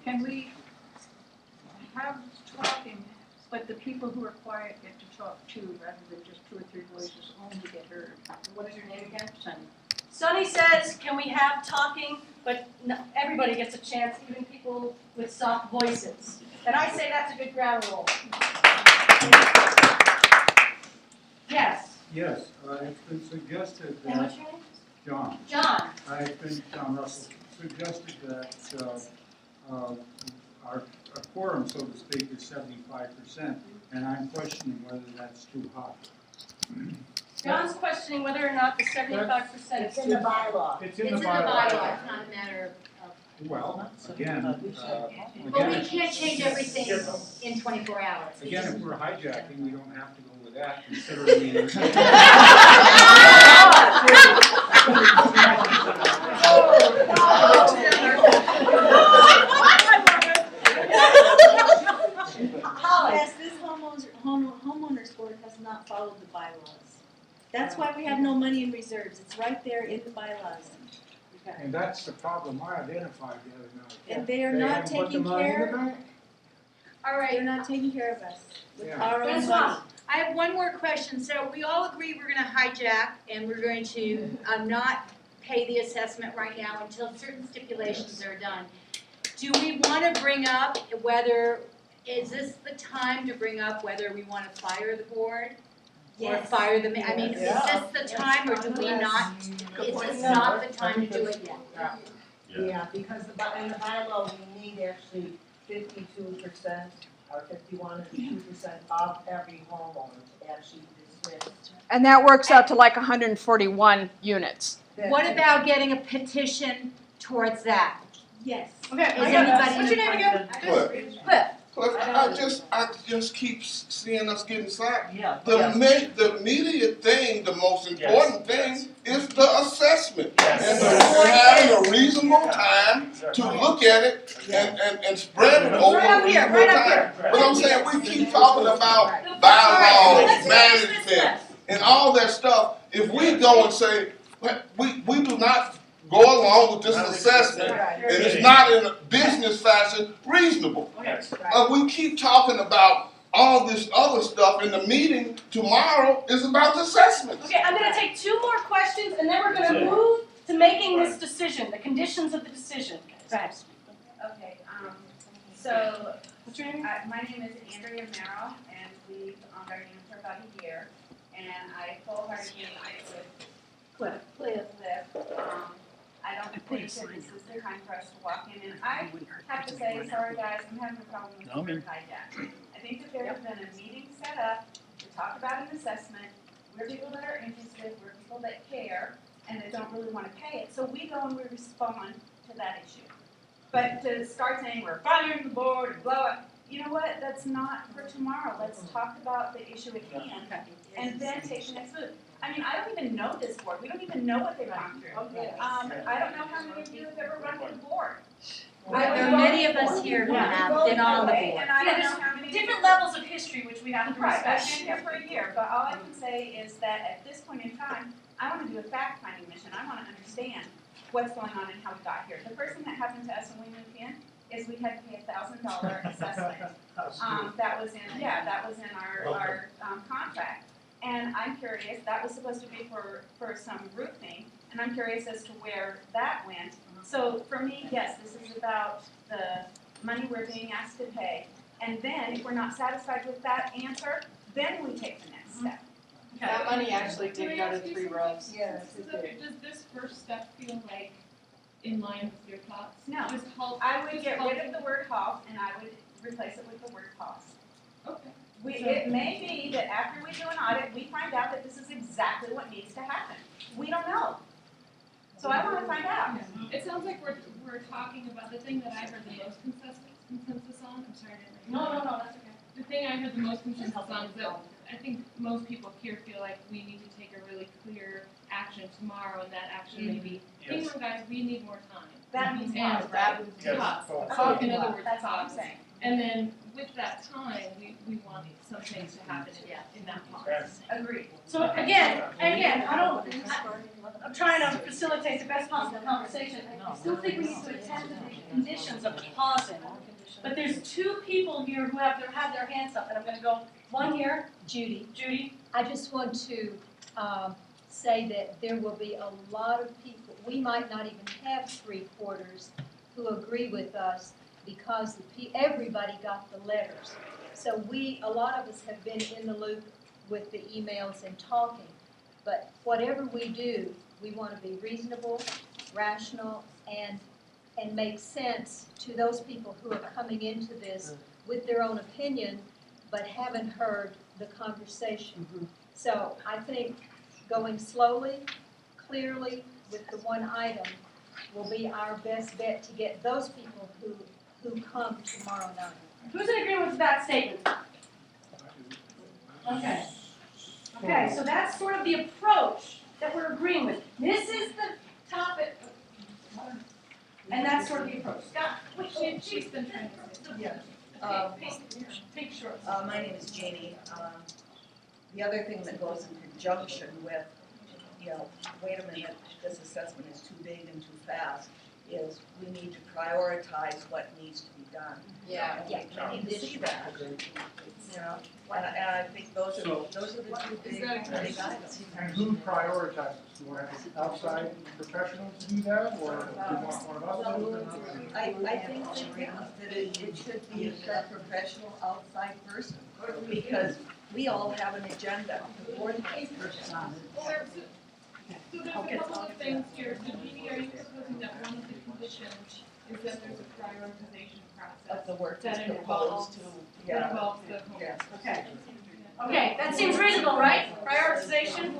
Can we have talking, but the people who are quiet get to talk too, rather than just 2 or 3 voices only get heard? What is your name again? Sunny. Sunny says, can we have talking, but no, everybody gets a chance, even people with soft voices. And I say that's a good ground rule. Yes. Yes, it's been suggested And that, what's your name? John, John. John Russell, suggested that our quorum, so to speak, is 75%, and I'm questioning whether that's too high. John's questioning whether or not the 75% is It's in the bylaw. It's in the It's bylaw. not a matter of. Well, again, But we again, can't change everything in 24 hours. again, if we're hijacking, we don't have to go with that, considering the. Yes, this homeowners board has not followed the bylaws. That's why we have no money in reserves. It's right there in the bylaws. And that's the problem I identified the other night. And they are not haven't put the taking money in the care, bank. All they're right, not taking care of us with Yeah. our own Francois, money. I have one more question. So we all agree we're gonna hijack and we're going to not pay the assessment right now until certain stipulations are done. Do we wanna bring up whether, is this the time to bring up whether we wanna fire the board? Or Yes. fire them, I mean, is this the time or do we not, is this not the time to do it yet? Yeah, because in the bylaw, we need actually 52% or 51 and 2% of every homeowner to actually dismiss. And that works out to like 141 units. What about getting a petition towards that? Yes. Okay, Is anybody? what's your name again? Cliff. Cliff, I just keep seeing us getting slack. Yeah. The immediate thing, the most important thing is the assessment. And having a reasonable time to look at it and spread it over Right a up here, reasonable right up time. here. But I'm saying we keep talking about bylaws, management, and all that stuff. If we go and say, we do not go along with this assessment, and it's not in a business fashion reasonable. We keep talking about all this other stuff, and the meeting tomorrow is about the assessment. Okay, I'm gonna take 2 more questions and then we're gonna move to making this decision, the conditions of the decision. Go ahead. Okay, so, What's your name? my name is Andrea Merrill, and we've owned our unit for about a year, and I wholeheartedly agree with Cliff. I don't think that this is the time for us to walk in, and I have to say, sorry guys, I'm having a problem with the word hijack. I think that there has been a meeting set up to talk about an assessment. We're people that are interested, we're people that care, and that don't really want to pay it, so we go and we respond to that issue. But to start saying we're firing the board and blow up, you know what, that's not for tomorrow. Let's talk about the issue at hand and then take the next move. I mean, I don't even know this board. We don't even know what they've gone through. I don't know how many of you have ever run with a board. There are many of us here who have been on the board. And I don't know how many. Different levels of history which we have to Right, I've respect. been here for a year, but all I can say is that at this point in time, I want to do a fact-finding mission. I want to understand what's going on and how we got here. The first thing that happened to us when we moved in is we had to pay $1,000 assessment. That was in our contract. And I'm curious, that was supposed to be for some roofing, and I'm curious as to where that went. So for me, yes, this is about the money we're being asked to pay. And then if we're not satisfied with that answer, then we take the next step. That money actually did go to 3 rows. Yes, Does this first step feel like in line with your thoughts? No. Just help. I would get rid of the word halt and I would replace it with the word cost. Okay. It may be that after we do an audit, we find out that this is exactly what needs to happen. We don't know. So I want to find out. It sounds like we're talking about the thing that I heard the most consensus on. I'm sorry, I didn't. No, that's okay. The thing I heard the most consensus on is that I think most people here feel like we need to take a really clear action tomorrow, and that action may be, hang on guys, we need more time. That means And cost, right? cost. In other words, That's all I'm cost. saying. And then with that time, we want some things to happen in that process. Agreed. So again, I'm trying to facilitate the best possible conversation. I still think we need to attend to the conditions of pausing But there's two people here who have their hands up, and I'm gonna go, one here, Judy, Judy. I just want to say that there will be a lot of people, we might not even have 3/4 who agree with us because everybody got the letters. So a lot of us have been in the loop with the emails and talking. But whatever we do, we want to be reasonable, rational, and make sense to those people who are coming into this with their own opinion, but haven't heard the conversation. So I think going slowly, clearly, with the one item will be our best bet to get those people who come tomorrow night. Who's in agreement with that statement? Okay. Okay, so that's sort of the approach that we're agreeing with. This is the topic, and that's sort of the approach. Scott, which she's been trying to Yeah. pink shorts. My name is Jeannie. The other thing that goes in conjunction with, wait a minute, this assessment is too big and too fast, is we need to prioritize what needs to be done. Yeah. And we need to see that, and I think those are the two big items. And who prioritizes? Do you want outside professionals to do that, or do you want one of us to do it? I think that it should be a professional outside person, because we all have an agenda. The board has So there's a couple of things here. So Jeannie, are you proposing that one of the conditions is that there's a prioritization process of the work that's that involves, proposed to, that involves the home? Yes. Okay. Okay, that seems reasonable, right? Prioritization.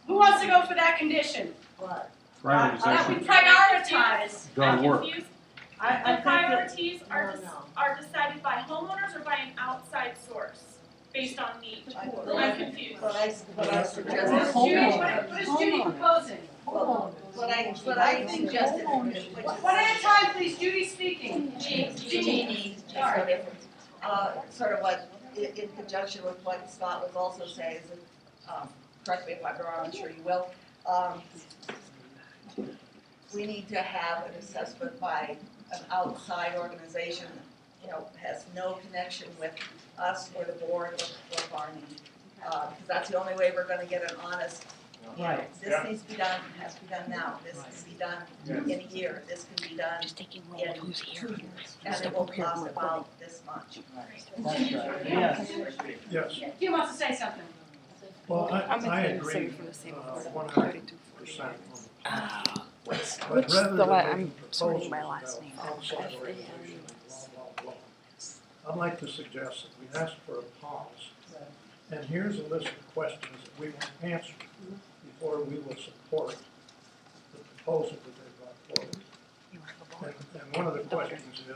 Who wants to go for that condition? That we prioritize. I'm confused. I The priorities are decided by homeowners or by an outside source, based on need? I'm confused. But I suggested. What is Judy proposing? What I suggested. One at a time, please. Judy speaking. Jeannie. Sorry. Sort of what, in conjunction with what Scott was also saying, is that, correct me if I'm wrong, I'm sure you will, we need to have an assessment by an outside organization, has no connection with us or the board or Barney. Because that's the only way we're gonna get an honest, this needs to be done, has to be done now, this can be done in a year, this can be done in 2 years, and it will cost about this much. Yes. He wants to say something. Well, I agree 100%. But rather than making proposals about outside organizations, blah, blah, blah, I'd like to suggest that we ask for a pause. And here's a list of questions that we want answered before we will support the proposal that they brought forward. And one of the questions is,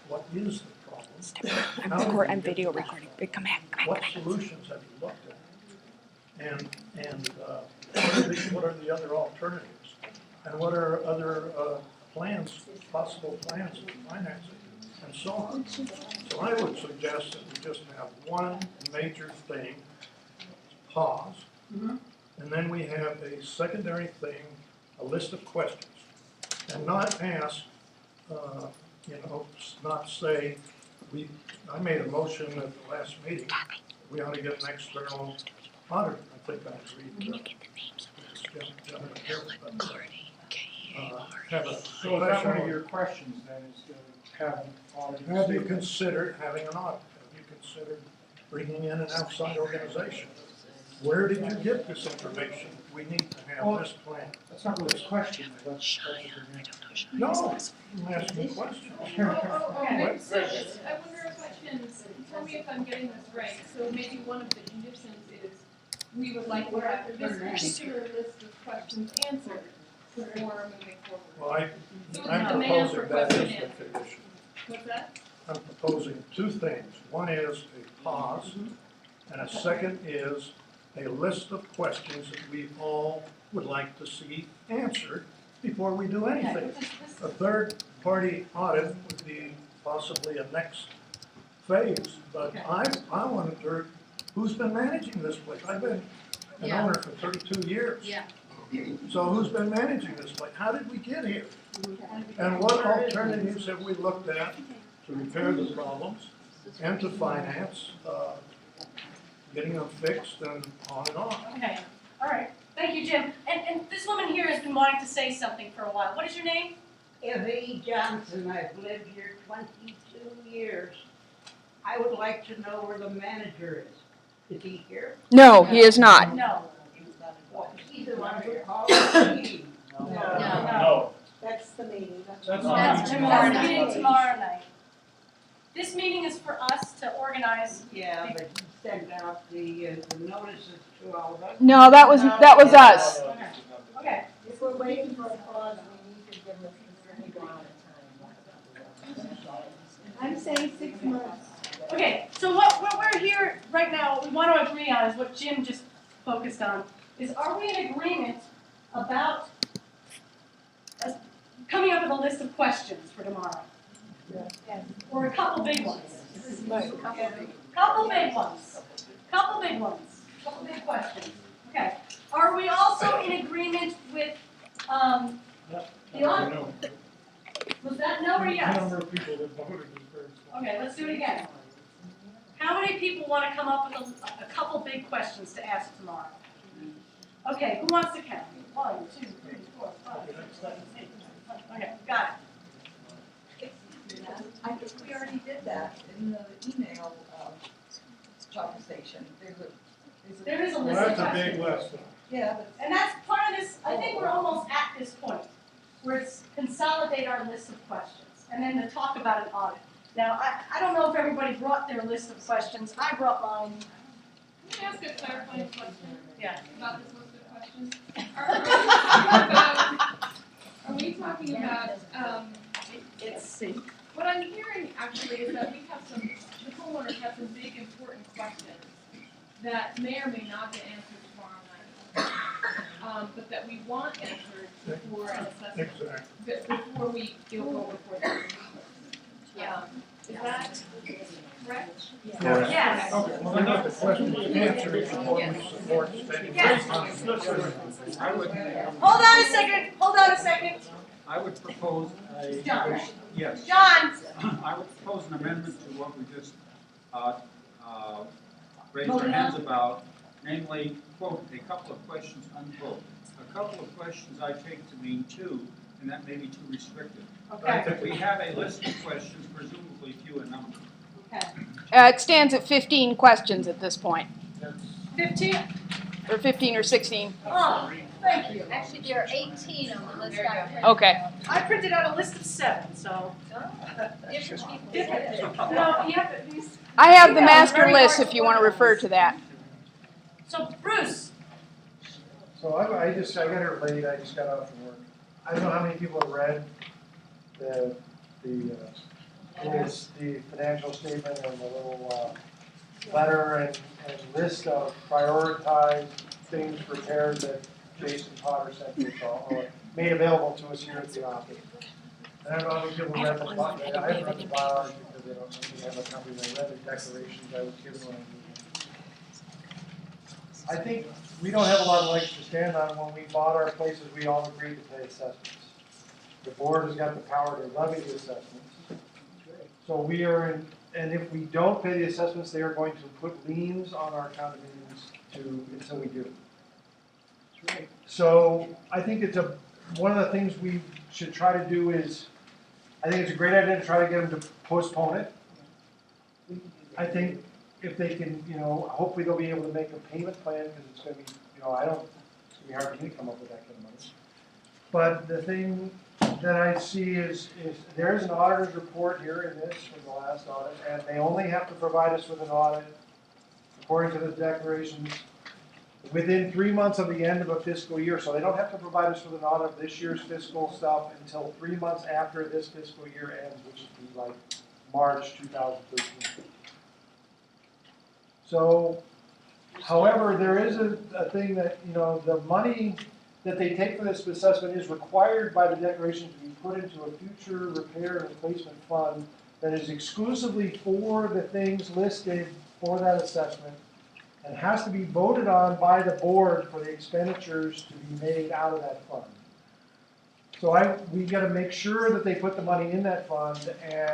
what is the problem? I'm video recording. Come back. What solutions have you looked at? And what are the other alternatives? And what are other plans, possible plans of financing, and so on. So I would suggest that we just have one major thing, pause, and then we have a secondary thing, a list of questions, and not ask, not say, I made a motion at the last meeting, we ought to get an external auditor. I think I agreed. So is that one of your questions then, is to have an auditor? Have you considered having an audit? Have you considered bringing in an outside organization? Where did you get this information? We need to have this plan. That's not really a question. No, I'm asking a question. Okay, so I wonder if I can, tell me if I'm getting this right. So maybe one of the conditions is we would like to have this particular list of questions answered before moving forward. Well, I'm proposing that is the condition. What's that? I'm proposing two things. One is a pause, and a second is a list of questions that we all would like to see answered before we do anything. A third-party audit would be possibly a next phase, but I want to, who's been managing this place? I've been an owner for 32 years. Yeah. So who's been managing this place? How did we get here? And what alternatives have we looked at to repair the problems and to finance, getting them fixed and on and on. Okay, all right. Thank you, Jim. And this woman here has been wanting to say something for a while. What is your name? Evie Johnson, I've lived here 22 years. I would like to know where the manager is. Is he here? No, he is not. No. Well, he's the one who called the meeting. No. That's the meeting. That's tomorrow night. Tomorrow night. This meeting is for us to organize. Yeah, but he sent out the notices to all of us. No, that was us. Okay. If we're waiting for a pause, we need to give them a certain amount of time. I'm saying 6 months. Okay, so what we're here right now, what we want to agree on is what Jim just focused on, is are we in agreement about coming up with a list of questions for tomorrow? Yes. Or a couple big ones? Couple big ones. Couple big questions. Okay. Are we also in agreement with, the auditor? Was that no or yes? The number of people that voted is very small. Okay, let's do it again. How many people want to come up with a couple big questions to ask tomorrow? Okay, who wants to count? 1, 2, 3, 4, 5, 6, 7, 8, 9, 10. Okay, got it. I think we already did that in the email conversation. There is a Well, list of that's a questions. big list. Yeah, but And that's part of this, I think we're almost at this point, where it's consolidate our list of questions, and then to talk about an audit. Now, I don't know if everybody brought their list of questions, I brought mine. Can I ask a clarifying question? Yeah. About this list of questions? Are we talking about, what I'm hearing actually is that we have some, the homeowners have some big important questions that may or may not get answered tomorrow night. But that we want answered before an assessment, Exactly. before we go before them. Is that correct? Yes. Okay, well, then let the questions answered before we support spending Yes. money. I would, Hold on a second. I would propose a, John. yes, John, I would propose an amendment to what we just, raised Voted our on. hands about, namely, quote, a couple of questions, unquote. A couple of questions I take to mean two, and that may be too restrictive. okay, If we have a list of questions, presumably few in number. okay. It stands at 15 questions at this point, 15? or 15 or 16. Oh, thank you. Actually, there are 18 on the list. Okay. I printed out a list of 7, so. Different people. No, you have to, I have the master list if you want to refer to that. so Bruce, So I got here late, I just got off from work. I don't know how many people have read the financial statement and the little letter and list of prioritized things prepared that Jason Potter sent to us all, or made available to us here at the office. And I don't know how many people read the bylaws. I haven't read the bylaws because they don't seem to have a copy. I read the declarations I was given when I moved in. I think we don't have a lot of legs to stand on. When we bought our places, we all agreed to pay assessments. The board has got the power to levy the assessments. So we are in, and if we don't pay the assessments, they are going to put liens on our condominiums until we do. So I think it's one of the things we should try to do is, I think it's a great idea to try to get them to postpone it. I think if they can, hopefully they'll be able to make a payment plan, because it's gonna be, it's gonna be hard for me to come up with that kind of money. But the thing that I see is there's an auditor's report here in this from the last audit, and they only have to provide us with an audit, according to the declarations, within 3 months of the end of a fiscal year. So they don't have to provide us with an audit of this year's fiscal stuff until 3 months after this fiscal year ends, which would be like March 2013. So, however, there is a thing that, the money that they take for this assessment is required by the declaration to be put into a future repair and replacement fund that is exclusively for the things listed for that assessment, and has to be voted on by the board for the expenditures to be made out of that fund. So we gotta make sure that they put the money in that fund, and